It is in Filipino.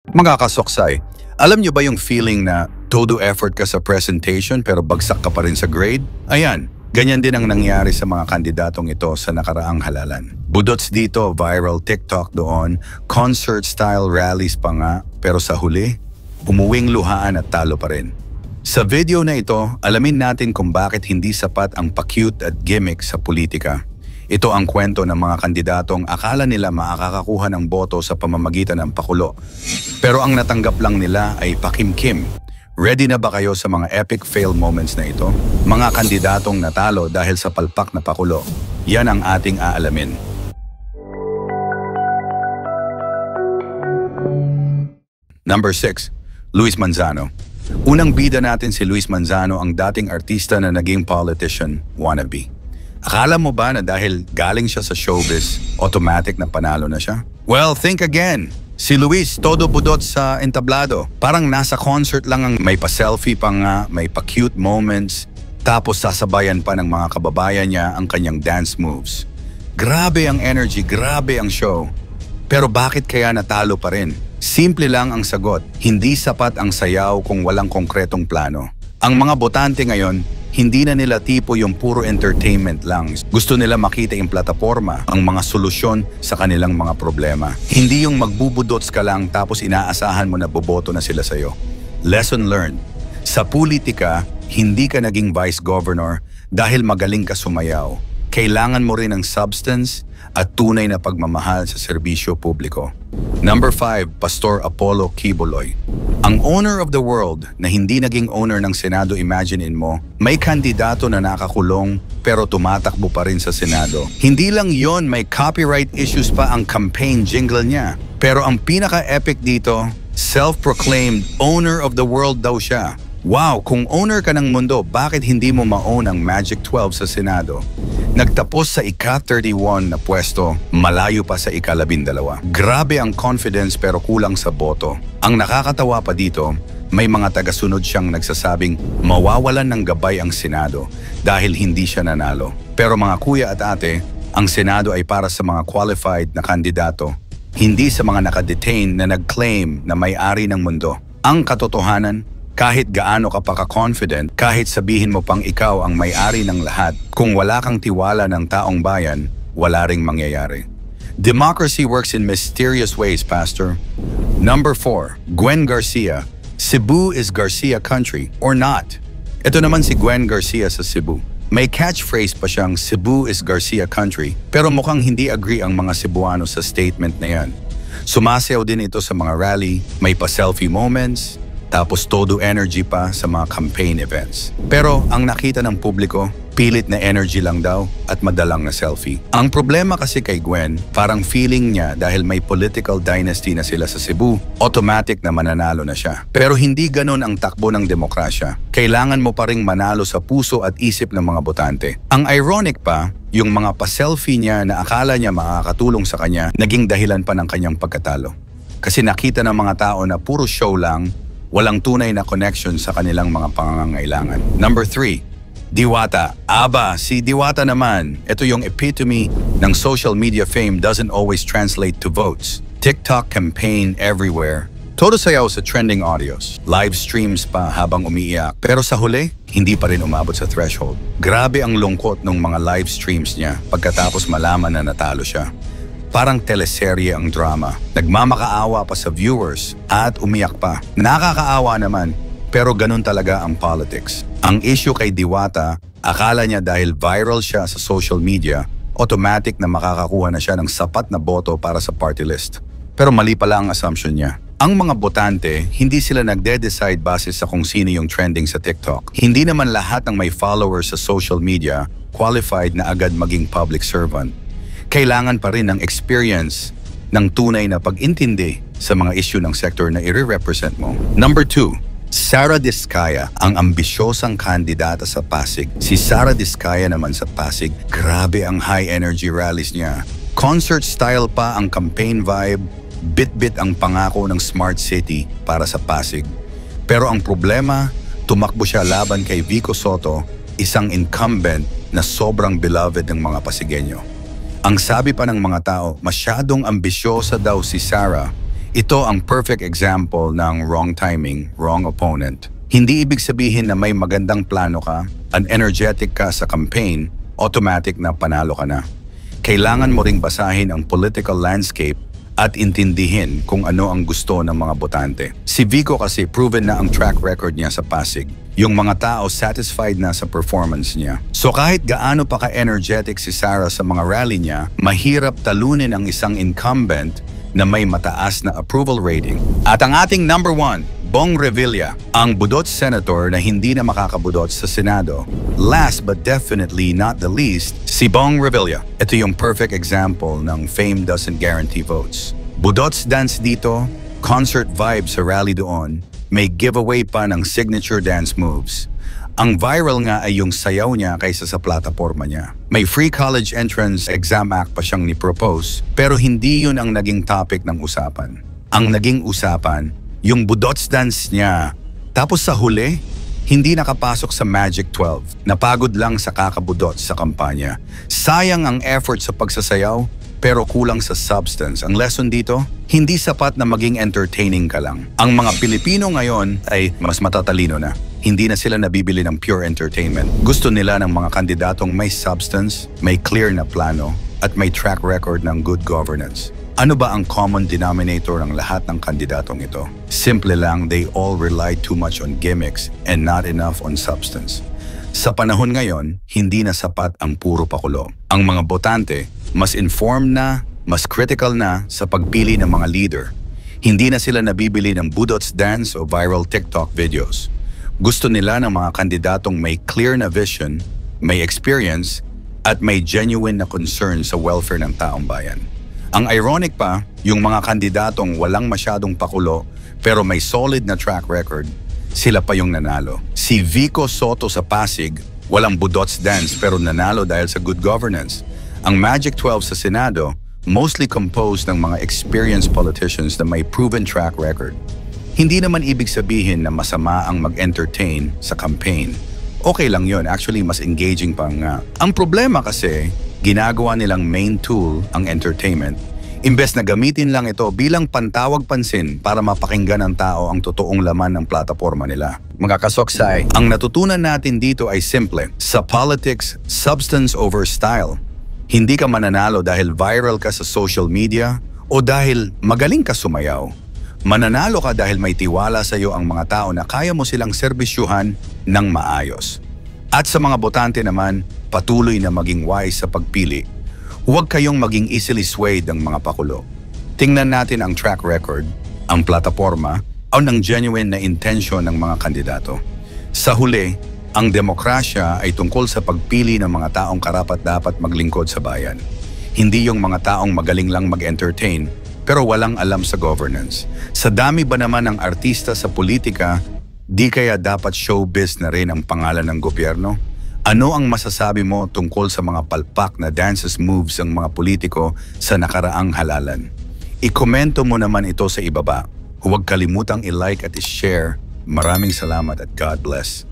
Makakasoksay. Alam nyo ba yung feeling na todo effort ka sa presentation pero bagsak ka pa rin sa grade? Ayan, ganyan din ang nangyari sa mga kandidatong ito sa nakaraang halalan. Budots dito, viral TikTok doon, concert-style rallies pa nga, pero sa huli, umuwing luhaan at talo pa rin. Sa video na ito, alamin natin kung bakit hindi sapat ang pa-cute at gimmick sa politika. Ito ang kwento ng mga kandidatong akala nila makakakuha ng boto sa pamamagitan ng pakulo. Pero ang natanggap lang nila ay pakimkim. Ready na ba kayo sa mga epic fail moments na ito? Mga kandidatong natalo dahil sa palpak na pakulo. Yan ang ating aalamin. Number 6. Luis Manzano. Unang bida natin si Luis Manzano, ang dating artista na naging politician wannabe. Akala mo ba na dahil galing siya sa showbiz, automatic na panalo na siya? Well, think again. Si Luis, todo budot sa entablado. Parang nasa concert lang, ang may pa-selfie pa nga, may pa-cute moments, tapos sasabayan pa ng mga kababayan niya ang kanyang dance moves. Grabe ang energy, grabe ang show. Pero bakit kaya natalo pa rin? Simple lang ang sagot, hindi sapat ang sayaw kung walang konkretong plano. Ang mga botante ngayon, hindi na nila tipo yung puro entertainment lang. Gusto nila makita yung plataforma, ang mga solusyon sa kanilang mga problema. Hindi yung magbubudots ka lang tapos inaasahan mo na boboto na sila sa'yo. Lesson learned. Sa politika, hindi ka naging vice governor dahil magaling ka sumayaw. Kailangan mo rin ng substance at tunay na pagmamahal sa serbisyo publiko. Number 5, Pastor Apollo Quiboloy. Ang owner of the world na hindi naging owner ng Senado, imaginein mo, may kandidato na nakakulong pero tumatakbo pa rin sa Senado. Hindi lang yon, may copyright issues pa ang campaign jingle niya. Pero ang pinaka-epic dito, self-proclaimed owner of the world daw siya. Wow, kung owner ka ng mundo, bakit hindi mo ma-own ang Magic 12 sa Senado? Nagtapos sa ika-31 na pwesto, malayo pa sa ika-12. Grabe ang confidence pero kulang sa boto. Ang nakakatawa pa dito, may mga tagasunod siyang nagsasabing mawawalan ng gabay ang Senado dahil hindi siya nanalo. Pero mga kuya at ate, ang Senado ay para sa mga qualified na kandidato, hindi sa mga nakadetain na nag-claim na may-ari ng mundo. Ang katotohanan, kahit gaano ka pa ka-confident, kahit sabihin mo pang ikaw ang may-ari ng lahat, kung wala kang tiwala ng taong bayan, wala ring mangyayari. Democracy works in mysterious ways, Pastor. Number 4, Gwen Garcia. Cebu is Garcia country or not? Ito naman si Gwen Garcia sa Cebu. May catchphrase pa siyang Cebu is Garcia country, pero mukhang hindi agree ang mga Cebuano sa statement na yan. Sumasayaw din ito sa mga rally, may pa-selfie moments, tapos todo energy pa sa mga campaign events. Pero ang nakita ng publiko, pilit na energy lang daw at madalang na selfie. Ang problema kasi kay Gwen, parang feeling niya dahil may political dynasty na sila sa Cebu, automatic na mananalo na siya. Pero hindi ganon ang takbo ng demokrasya. Kailangan mo pa ring manalo sa puso at isip ng mga botante. Ang ironic pa, yung mga pa-selfie niya na akala niya makakatulong sa kanya, naging dahilan pa ng kanyang pagkatalo. Kasi nakita ng mga tao na puro show lang, walang tunay na connection sa kanilang mga pangangailangan. Number 3, Diwata. Aba, si Diwata naman. Ito yung epitome ng social media fame doesn't always translate to votes. TikTok campaign everywhere. Todo sayaw sa trending audios. Live streams pa habang umiiyak. Pero sa huli, hindi pa rin umabot sa threshold. Grabe ang lungkot ng mga live streams niya pagkatapos malaman na natalo siya. Parang teleserye ang drama. Nagmamakaawa pa sa viewers at umiyak pa. Nakakaawa naman, pero ganun talaga ang politics. Ang issue kay Diwata, akala niya dahil viral siya sa social media, automatic na makakakuha na siya ng sapat na boto para sa party list. Pero mali pala ang assumption niya. Ang mga botante, hindi sila nagde-decide base sa kung sino yung trending sa TikTok. Hindi naman lahat ng may followers sa social media qualified na agad maging public servant. Kailangan pa rin ng experience, ng tunay na pag-intindi sa mga issue ng sector na i-represent mo. Number 2, Sara Diskaya, ang ambisyosang kandidata sa Pasig. Si Sara Diskaya naman sa Pasig, grabe ang high energy rallies niya. Concert style pa ang campaign vibe, bit-bit ang pangako ng smart city para sa Pasig. Pero ang problema, tumakbo siya laban kay Vico Soto, isang incumbent na sobrang beloved ng mga Pasigueño. Ang sabi pa ng mga tao, masyadong ambisyosa daw si Sara, Ito ang perfect example ng wrong timing, wrong opponent. Hindi ibig sabihin na may magandang plano ka, an energetic ka sa campaign, automatic na panalo ka na. Kailangan mo ring basahin ang political landscape at intindihin kung ano ang gusto ng mga botante. Si Vico kasi proven na ang track record niya sa Pasig. Yung mga tao satisfied na sa performance niya. So kahit gaano pa ka-energetic si Sara sa mga rally niya, mahirap talunin ang isang incumbent na may mataas na approval rating. At ang ating number 1, Bong Revilla, ang budot senator na hindi na makakabudot sa Senado. Last but definitely not the least, si Bong Revilla. Ito yung perfect example ng fame doesn't guarantee votes. Budots dance dito, concert vibes sa rally doon, may giveaway pa ng signature dance moves. Ang viral nga ay yung sayaw niya kaysa sa plataforma niya. May free college entrance exam act pa siyang ni-propose, pero hindi yun ang naging topic ng usapan. Ang naging usapan, yung budots dance niya. Tapos sa huli, hindi nakapasok sa Magic 12. Napagod lang sa kakabudot sa kampanya. Sayang ang effort sa pagsasayaw, pero kulang sa substance. Ang lesson dito, hindi sapat na maging entertaining ka lang. Ang mga Pilipino ngayon ay mas matatalino na. Hindi na sila nabibili ng pure entertainment. Gusto nila ng mga kandidatong may substance, may clear na plano, at may track record ng good governance. Ano ba ang common denominator ng lahat ng kandidatong ito? Simple lang, they all rely too much on gimmicks and not enough on substance. Sa panahon ngayon, hindi na sapat ang puro pakulo. Ang mga botante, mas informed na, mas critical na sa pagpili ng mga leader. Hindi na sila nabibili ng budots dance o viral TikTok videos. Gusto nila ng mga kandidatong may clear na vision, may experience, at may genuine na concern sa welfare ng taong bayan. Ang ironic pa, yung mga kandidatong walang masyadong pakulo pero may solid na track record, sila pa yung nanalo. Si Vico Soto sa Pasig, walang budots dance pero nanalo dahil sa good governance. Ang Magic 12 sa Senado, mostly composed ng mga experienced politicians na may proven track record. Hindi naman ibig sabihin na masama ang mag-entertain sa campaign. Okay lang yun, actually mas engaging pa nga. Ang problema kasi, ginagawa nilang main tool ang entertainment. Imbes na gamitin lang ito bilang pantawag pansin para mapakinggan ng tao ang totoong laman ng plataforma nila. Mga kasoksay, ang natutunan natin dito ay simple. Sa politics, substance over style. Hindi ka mananalo dahil viral ka sa social media o dahil magaling ka sumayaw. Mananalo ka dahil may tiwala sa iyo ang mga tao na kaya mo silang serbisyuhan ng maayos. At sa mga botante naman, patuloy na maging wise sa pagpili. Huwag kayong maging easily swayed ng mga pakulo. Tingnan natin ang track record, ang plataforma, o ng genuine na intention ng mga kandidato. Sa huli, ang demokrasya ay tungkol sa pagpili ng mga taong karapat-dapat maglingkod sa bayan. Hindi yung mga taong magaling lang mag-entertain, pero walang alam sa governance. Sa dami ba naman ng artista sa politika, di kaya dapat showbiz na rin ang pangalan ng gobyerno? Ano ang masasabi mo tungkol sa mga palpak na dances moves ng mga politiko sa nakaraang halalan? I-komento mo naman ito sa ibaba. Huwag kalimutang i-like at i-share. Maraming salamat at God bless.